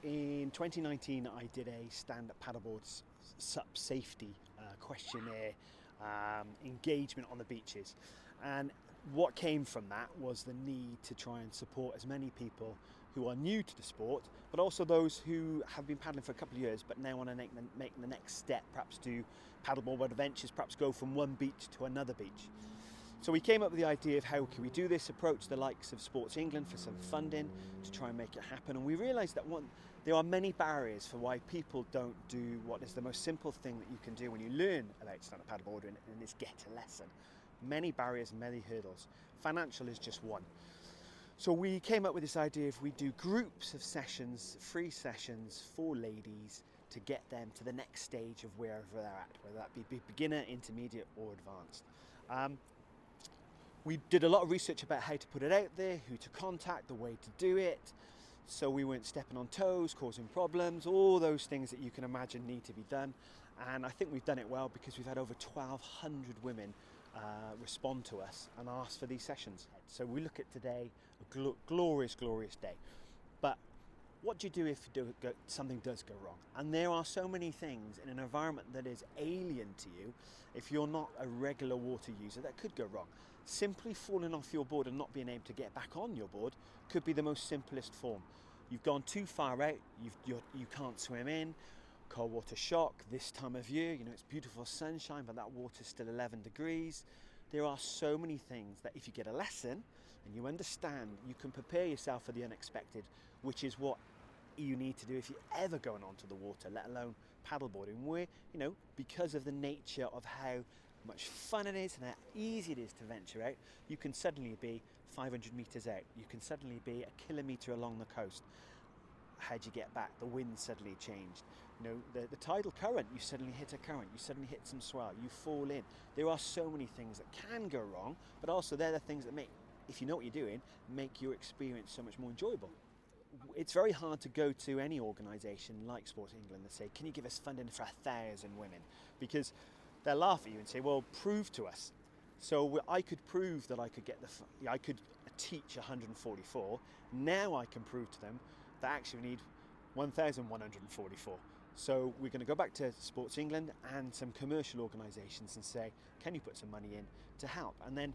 In 2019, I did a stand-up paddleboard SUP safety questionnaire engagement on the beaches. And what came from that was the need to try and support as many people who are new to the sport, but also those who have been paddling for a couple of years but now want to make the next step, perhaps do paddleboard adventures, perhaps go from one beach to another beach. So we came up with the idea of how can we do this, approach the likes of Sports England for some funding to try and make it happen. And we realised that there are many barriers for why people don't do what is the most simple thing that you can do when you learn about stand-up paddleboarding, and it's get a lesson. Many barriers, many hurdles. Financial is just one. So we came up with this idea if we do groups of sessions, free sessions for ladies to get them to the next stage of wherever they're at, whether that be beginner, intermediate or advanced. We did a lot of research about how to put it out there, who to contact, the way to do it, so we weren't stepping on toes, causing problems, all those things that you can imagine need to be done. And I think we've done it well because we've had over 1,200 women respond to us and ask for these sessions. So we look at today, a glorious, glorious day. But what do you do if something does go wrong? And there are so many things in an environment that is alien to you, if you're not a regular water user, that could go wrong. Simply falling off your board and not being able to get back on your board could be the most simplest form. You've gone too far out, you can't swim in, cold water shock this time of year, it's beautiful sunshine, but that water's still 11 degrees. There are so many things that if you get a lesson and you understand, you can prepare yourself for the unexpected, which is what you need to do if you're ever going onto the water, let alone paddleboarding, where, because of the nature of how much fun it is and how easy it is to venture out, you can suddenly be 500 meters out, you can suddenly be a kilometer along the coast. How'd you get back? The wind suddenly changed. The tidal current, you suddenly hit a current, you suddenly hit some swell, you fall in. There are so many things that can go wrong, but also they're the things that make, if you know what you're doing, make your experience so much more enjoyable. It's very hard to go to any organisation like Sports England and say, can you give us funding for 1,000 women? Because they'll laugh at you and say, well, prove to us. So I could prove that I could teach 144. Now I can prove to them that actually we need 1,144. So we're going to go back to Sports England and some commercial organisations and say, can you put some money in to help? And then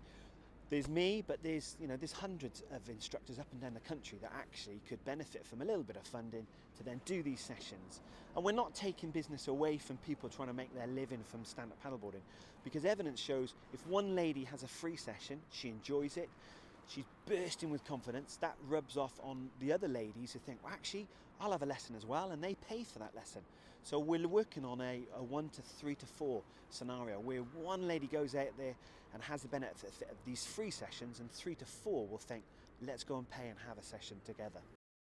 there's me, but there's hundreds of instructors up and down the country that actually could benefit from a little bit of funding to then do these sessions. And we're not taking business away from people trying to make their living from stand-up paddleboarding, because evidence shows if one lady has a free session, she enjoys it, she's bursting with confidence, that rubs off on the other ladies who think, well, actually, I'll have a lesson as well, and they pay for that lesson. So we're working on a 1 to 3 to 4 scenario where one lady goes out there and has the benefit of these free sessions, and 3 to 4 will think, let's go and pay and have a session together.